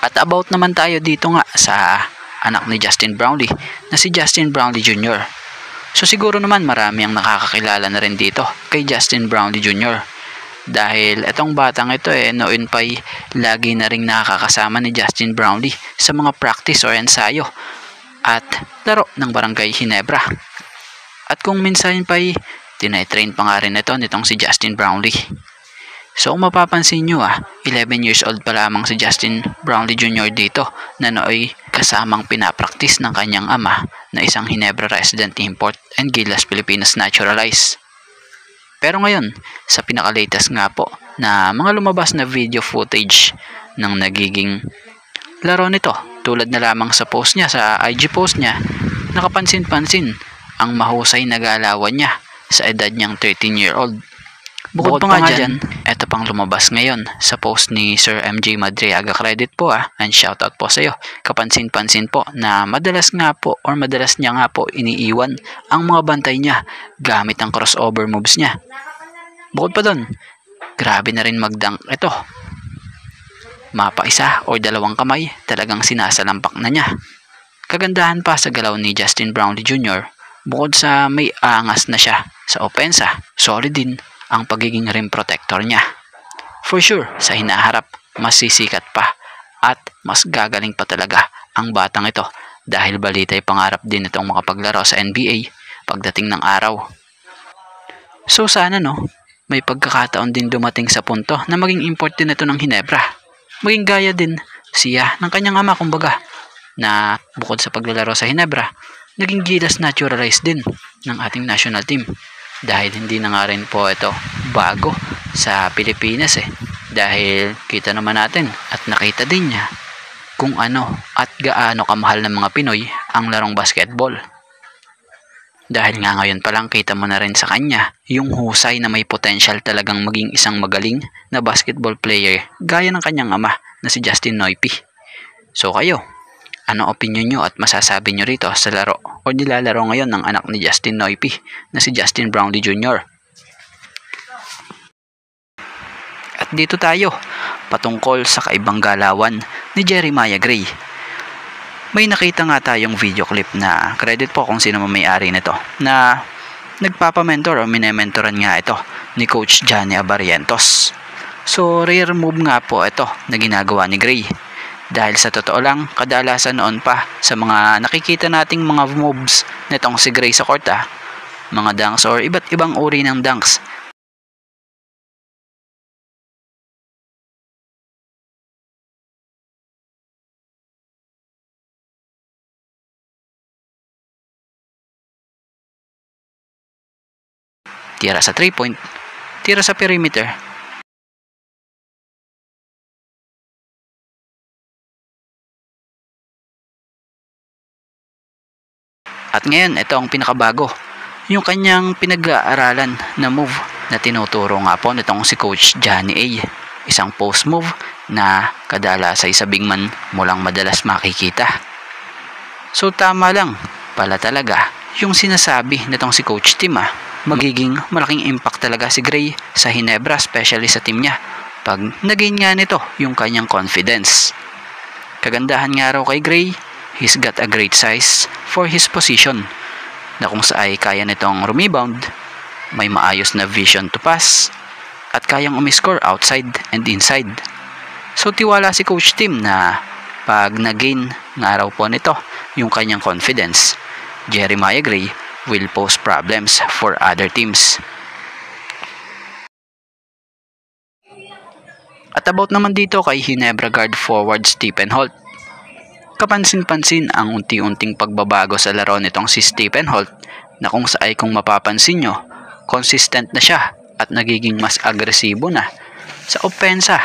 At about naman tayo dito nga sa anak ni Justin Brownlee na si Justin Brownlee Jr. So siguro naman marami ang nakakakilala na rin dito kay Justin Brownlee Jr. Dahil itong batang ito noon pa'y lagi na rin nakakasama ni Justin Brownlee sa mga practice or ensayo at laro ng Barangay Ginebra. At kung minsan pa'y tinatrain pa nga rin ito nitong si Justin Brownlee. So kung mapapansin nyo 11 years old pa lamang si Justin Brownlee Jr. dito na nooy kasamang pinapraktis ng kanyang ama na isang Ginebra resident import and Gilas Pilipinas naturalized. Pero ngayon, sa pinaka-latest nga po na mga lumabas na video footage ng nagiging laro nito, tulad na lamang sa post niya, sa IG post niya, nakapansin-pansin ang mahusay na galawan niya sa edad niyang 13-year-old. Bukod pa nga dyan, eto pang lumabas ngayon sa post ni Sir MJ Madriaga, credit po and shoutout po sa iyo. Kapansin-pansin po na madalas nga po or madalas niya nga po iniiwan ang mga bantay niya gamit ang crossover moves niya. Bukod pa dun, grabe na rin mag-dunk ito. Mapa isa o dalawang kamay, talagang sinasalampak na niya. Kagandahan pa sa galaw ni Justin Brownlee Jr., bukod sa may angas na siya sa opensa, solid din ang pagiging rim protector niya. For sure, sa hinaharap, mas sisikat pa at mas gagaling pa talaga ang batang ito dahil balita'y pangarap din itong makapaglaro sa NBA pagdating ng araw. So sana may pagkakataon din dumating sa punto na maging import din ito ng Ginebra. Maging gaya din siya ng kanyang ama kumbaga na bukod sa paglalaro sa Ginebra, naging Gilas naturalized din ng ating national team. Dahil hindi na nga rin po ito bago sa Pilipinas dahil kita naman natin at nakita din niya kung ano at gaano kamahal ng mga Pinoy ang larong basketball. Dahil nga ngayon pa lang kita mo na rin sa kanya yung husay na may potential talagang maging isang magaling na basketball player gaya ng kanyang ama na si Justin Noipy. So kayo, anong opinion nyo at masasabi nyo rito sa laro o nilalaro ngayon ng anak ni Justin Noipy na si Justin Brownlee Jr.? At dito tayo patungkol sa kaibang galawan ni Jeremiah Gray. May nakita nga tayong video clip na credit po kung sino may-ari nito na nagpapamentor o minementoran nga ito ni Coach Johnny Abarrientos. So rare move nga po ito na ginagawa ni Gray. Dahil sa totoo lang, kadalasan noon pa sa mga nakikita nating mga moves nitong si Gray sa court mga dunks or iba't ibang uri ng dunks. Tira sa 3-point, tira sa perimeter. At ngayon, ito ang pinakabago. Yung kanyang pinag-aaralan na move na tinuturo nga po nitong si Coach Johnny A. Isang post move na kadalasan sa big man mo lang madalas makikita. So tama lang pala talaga yung sinasabi nitong si Coach Tim magiging malaking impact talaga si Gray sa Ginebra, especially sa team niya pag nagain nga nito yung kanyang confidence. Kagandahan nga raw kay Gray, he's got a great size for his position na kung saan ay kaya nitong rebound, may maayos na vision to pass at kayang umiscore outside and inside. So tiwala si Coach Tim na pag nagain nga raw po nito yung kanyang confidence, Jeremiah Gray will pose problems for other teams. At about naman dito kay Ginebra guard forward Stephen Holt. Kapansin-pansin ang unti-unting pagbabago sa laro nitong si Stephen Holt na kung saan kung mapapansin nyo, consistent na siya at nagiging mas agresibo na sa opensa.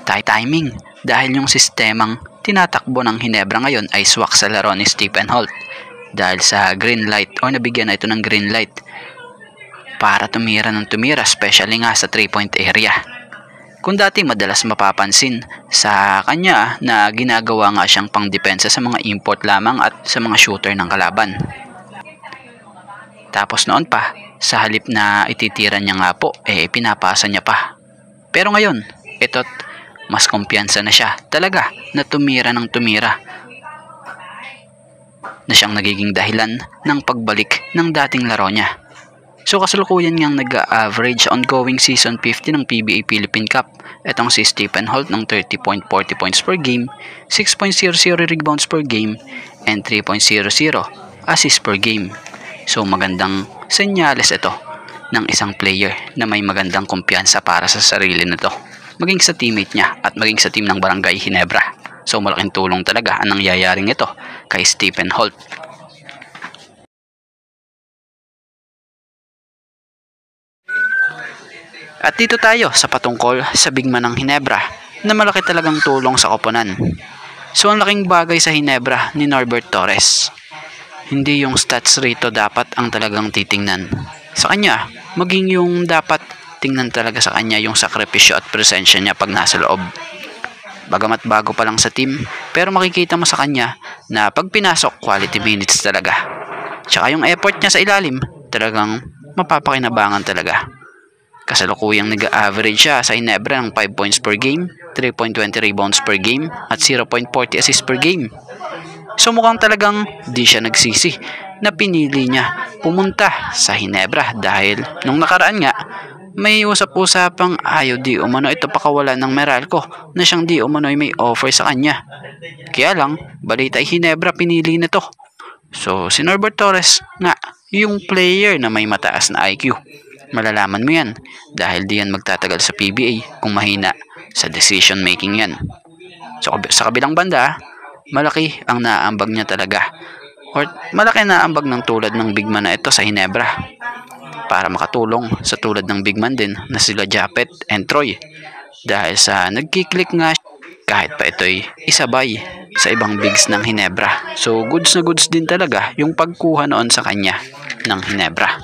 Timing dahil yung sistemang tinatakbo ng Ginebra ngayon ay swak sa laro ni Stephen Holt dahil sa green light o nabigyan na ito ng green light para tumira ng tumira, especially nga sa 3-point area. Kung dati madalas mapapansin sa kanya na ginagawa nga siyang pangdepensa sa mga import lamang at sa mga shooter ng kalaban. Tapos noon pa, sa halip na ititira niya nga po, pinapasa niya pa. Pero ngayon, ito't mas kumpiyansa na siya talaga na tumira ng tumira, na siyang nagiging dahilan ng pagbalik ng dating laro niya. So kasalukuyan niyang nag-average ongoing season 50 ng PBA Philippine Cup itong si Stephen Holt ng 30.40 points per game, 6.00 rebounds per game, and 3.00 assists per game. So magandang senyales ito ng isang player na may magandang kumpiyansa para sa sarili nito, maging sa teammate niya at maging sa team ng Barangay Ginebra. So malaking tulong talaga ang nangyayaring ito kay Stephen Holt. At dito tayo sa patungkol sa big man ng Ginebra na malaki talagang tulong sa koponan. So ang laking bagay sa Ginebra ni Norbert Torres, hindi yung stats rito dapat ang talagang titingnan sa kanya, maging yung dapat tingnan talaga sa kanya yung sakripisyo at presensya niya pag nasa loob. Bagamat bago pa lang sa team, pero makikita mo sa kanya na pag pinasok, quality minutes talaga. Tsaka yung effort niya sa ilalim, talagang mapapakinabangan talaga. Kasalukuyang nag-average siya sa Ginebra ng 5 points per game, 3.20 rebounds per game, at 0.40 assists per game. So mukhang talagang di siya nagsisi na pinili niya pumunta sa Ginebra dahil nung nakaraan nga, may usap-usapang ayaw di umano ito pakawala ng Meralco na siyang di umano ay may offer sa kanya. Kaya lang, balita ay Ginebra pinili nito. So si Norbert Torres nga, yung player na may mataas na IQ. Malalaman mo yan dahil di yan magtatagal sa PBA kung mahina sa decision making yan. So sa kabilang banda, malaki ang naaambag niya talaga, or malaki na ambag ng tulad ng big man na ito sa Ginebra para makatulong sa tulad ng big man din na sila Japet and Troy, dahil sa nagkiklik nga kahit pa ito'y isabay sa ibang bigs ng Ginebra. So goods na goods din talaga yung pagkuha noon sa kanya ng Ginebra.